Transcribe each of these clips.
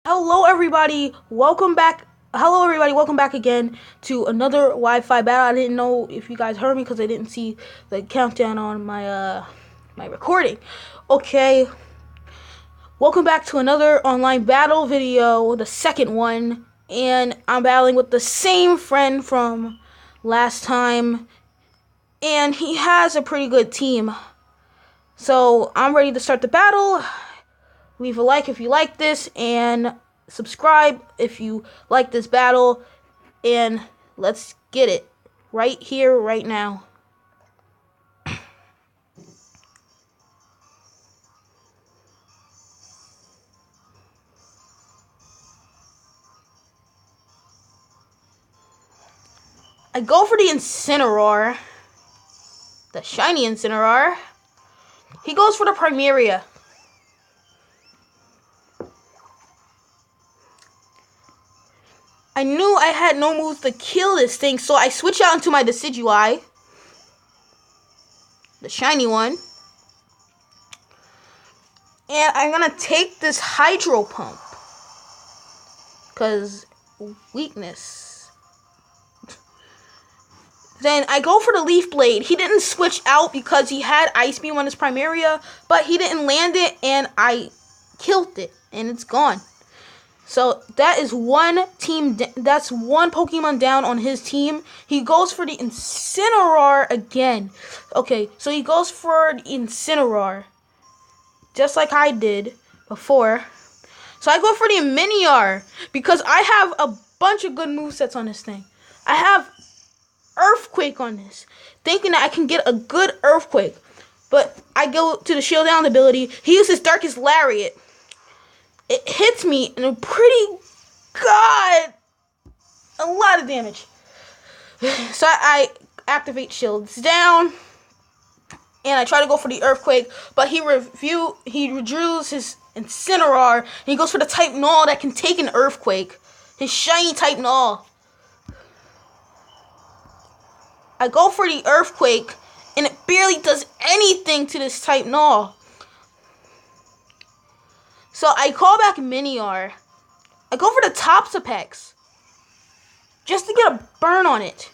Hello everybody, welcome back. Hello everybody, welcome back again to another Wi-Fi battle. I didn't know if you guys heard me because I didn't see the countdown on my recording. Okay, welcome back to another online battle video, the second one, and I'm battling with the same friend from last time, and he has a pretty good team. So I'm ready to start the battle. Leave a like if you like this, and subscribe if you like this battle, and let's get it right here, right now. I go for the Incineroar, the shiny Incineroar. He goes for the Primaria. I knew I had no moves to kill this thing, so I switch out into my Decidueye, the shiny one. And I'm gonna take this Hydro Pump, because weakness. Then I go for the Leaf Blade. He didn't switch out because he had Ice Beam on his Primaria, but he didn't land it, and I killed it, and it's gone. So that is one team. That's one Pokemon down on his team. He goes for the Incineroar again. Okay, so he goes for the Incineroar, just like I did before. So I go for the Miniar because I have a bunch of good movesets on this thing. I have Earthquake on this, thinking that I can get a good Earthquake. But I go to the Shield Down ability. He uses Darkest Lariat. It hits me in a a lot of damage. So I activate Shields Down, and I try to go for the Earthquake, but he withdraws his Incineroar, and he goes for the type Null that can take an Earthquake. His shiny type Null. I go for the Earthquake, and it barely does anything to this type Null. So I call back Miniar. I go for the Toxapex, just to get a burn on it.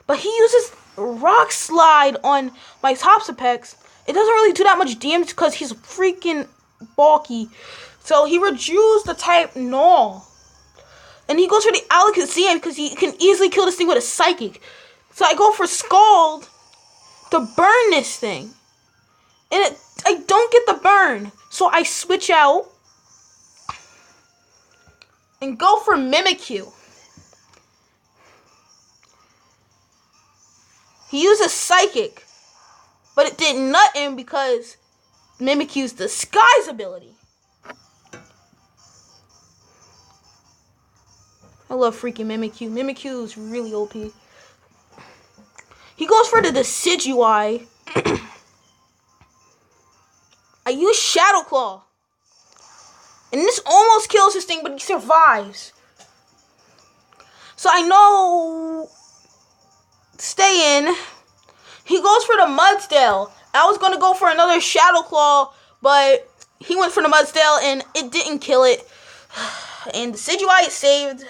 But he uses Rock Slide on my Toxapex. It doesn't really do that much damage because he's freaking bulky. So he reduces the type Null. And he goes for the Alakazam because he can easily kill this thing with a Psychic. So I go for Scald to burn this thing. And I don't get the burn. So I switch out and go for Mimikyu. He uses Psychic, but it did nothing because Mimikyu's Disguise ability. I love freaking Mimikyu. Mimikyu is really OP. He goes for the Decidueye. I use Shadow Claw. And this almost kills this thing, but he survives. So I know stay in. He goes for the Mudsdale. I was going to go for another Shadow Claw, but he went for the Mudsdale, and it didn't kill it. And the Decidueye is saved.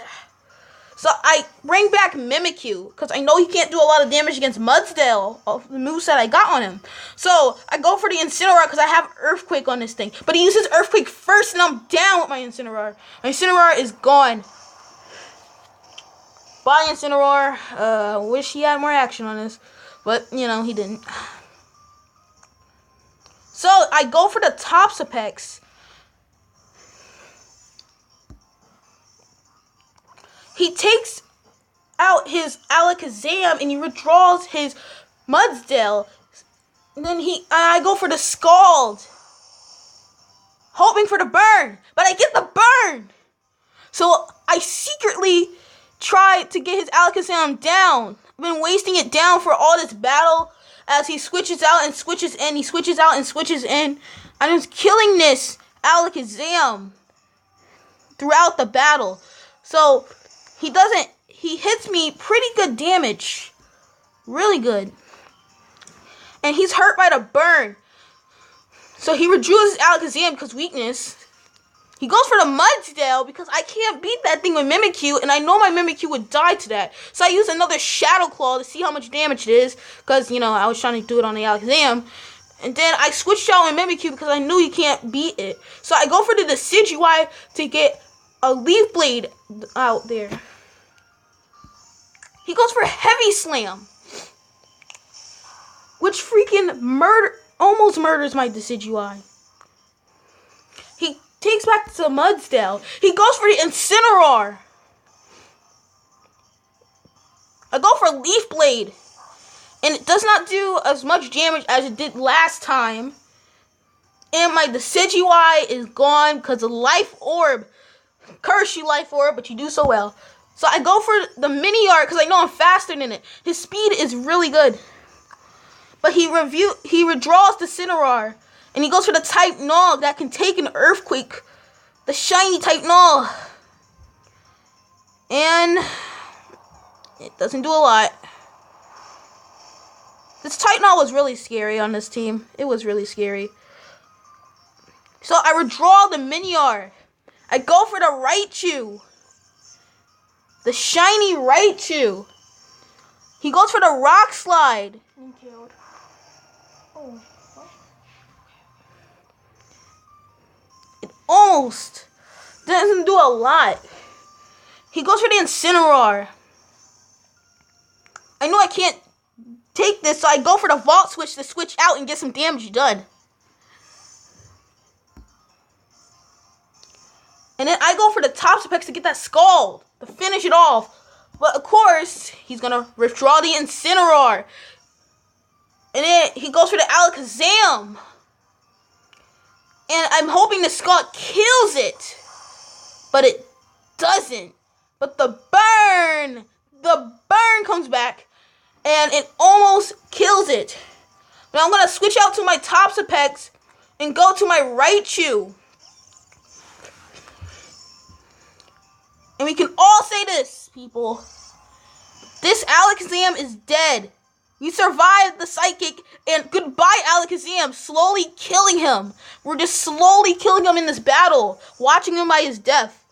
So I bring back Mimikyu, because I know he can't do a lot of damage against Mudsdale of the moveset I got on him. So I go for the Incineroar because I have Earthquake on this thing. But he uses Earthquake first, and I'm down with my Incineroar. My Incineroar is gone. Bye, Incineroar. Wish he had more action on this. But, he didn't. So I go for the Toxapex. He takes out his Alakazam and he withdraws his Mudsdale. And then I go for the Scald, hoping for the burn, but I get the burn. So I secretly try to get his Alakazam down. I've been wasting it down for all this battle as he switches out and switches in. He switches out and switches in. I'm just killing this Alakazam throughout the battle. So he hits me pretty good damage. Really good. And he's hurt by the burn. So he reduces Alakazam because weakness. He goes for the Mudsdale because I can't beat that thing with Mimikyu, and I know my Mimikyu would die to that. So I use another Shadow Claw to see how much damage it is, because, you know, I was trying to do it on the Alakazam. And then I switched out my Mimikyu because I knew he can't beat it. So I go for the Decidueye to get a Leaf Blade out there. He goes for Heavy Slam, which freaking almost murders my Decidueye. He takes back the Mudsdale. He goes for the Incineroar. I go for Leaf Blade, and it does not do as much damage as it did last time. And my Decidueye is gone because of Life Orb. Curse you, Life Orb, but you do so well. So I go for the Mini-Art because I know I'm faster than it. His speed is really good. But he withdraws the Incineroar. And he goes for the type Null that can take an Earthquake. The shiny type Null. And it doesn't do a lot. This type Null was really scary on this team. It was really scary. So I withdraw the Mini-Art. I go for the Raichu. The shiny Raichu. He goes for the Rock Slide. And killed. Oh. It almost doesn't do a lot. He goes for the Incineroar. I know I can't take this, so I go for the Vault Switch to switch out and get some damage done. And then I go for the Toxapex to get that Scald, to finish it off. But of course, he's going to withdraw the Incineroar. And then he goes for the Alakazam. And I'm hoping the Scald kills it. But it doesn't. But the burn comes back. And it almost kills it. But I'm going to switch out to my Toxapex and go to my Raichu. And we can all say this, people. This Alakazam is dead. We survived the Psychic, and goodbye, Alakazam. Slowly killing him. We're just slowly killing him in this battle. Watching him by his death.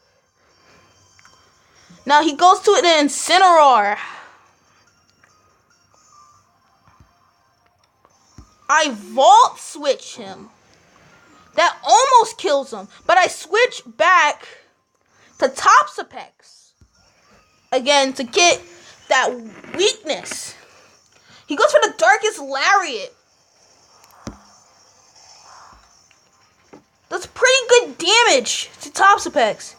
Now he goes to the Incineroar. I Vault Switch him. That almost kills him. But I switch back to Toxapex again to get that weakness. He goes for the Darkest Lariat. That's pretty good damage to Toxapex.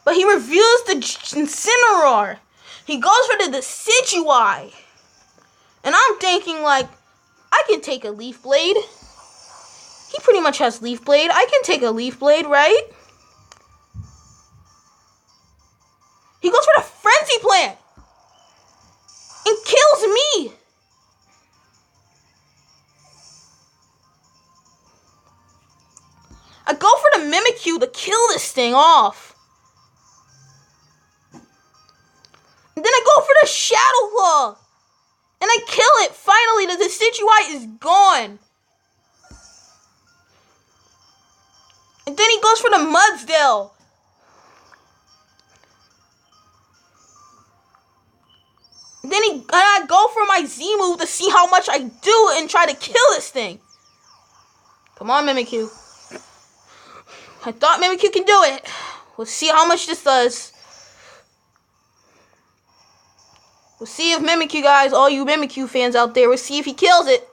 But he reviews the Incineroar. He goes for the Decidueye. And I'm thinking, like, I can take a Leaf Blade. He pretty much has Leaf Blade. I can take a Leaf Blade, right? He goes for the Frenzy Plant and kills me. I go for the Mimikyu to kill this thing off. And then I go for the Shadow Claw. And I kill it. Finally, the Decidueye is gone. And then he goes for the Mudsdale. Then I go for my Z move to see how much I do and try to kill this thing. Come on, Mimikyu. I thought Mimikyu can do it. We'll see how much this does. We'll see if Mimikyu, guys, all you Mimikyu fans out there, we'll see if he kills it.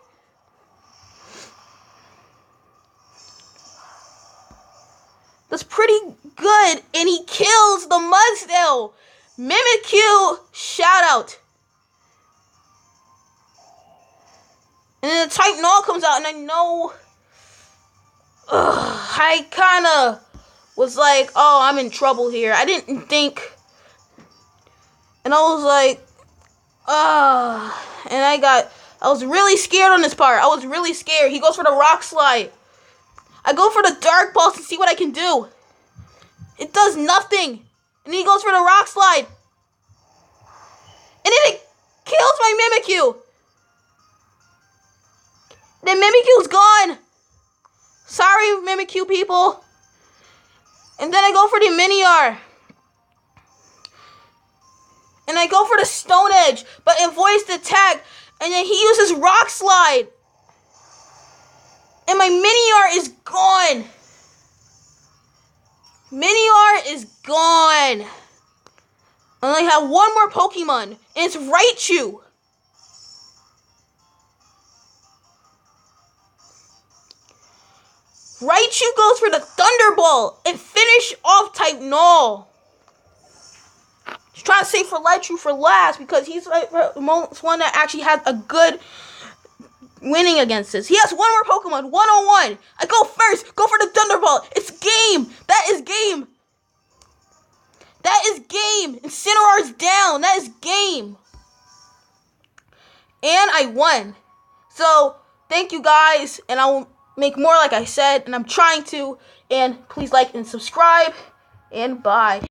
That's pretty good. And he kills the Mudsdale. Mimikyu, shout out. And then the type Null comes out, and I know, I kind of was like, oh, I'm in trouble here. I didn't think, and I was like, and I was really scared on this part. I was really scared. He goes for the Rock Slide. I go for the Dark Pulse and see what I can do. It does nothing. And he goes for the Rock Slide. And then it kills my Mimikyu. Then Mimikyu's gone. Sorry, Mimikyu people. And then I go for the Minior. And I go for the Stone Edge, but it avoids the attack. And then he uses Rock Slide. And my Minior is gone. Minior is gone. I only have one more Pokemon, and it's Raichu. Raichu goes for the Thunderbolt and finish off type Null. Just trying to save for Raichu for last because he's like the most one that actually has a good winning against this. He has one more Pokemon, 101. I go first, go for the Thunderbolt. It's game. That is game. That is game. Incineroar's down. That is game. And I won. So, thank you guys. And I will make more like I said. And I'm trying to. And please like and subscribe. And bye.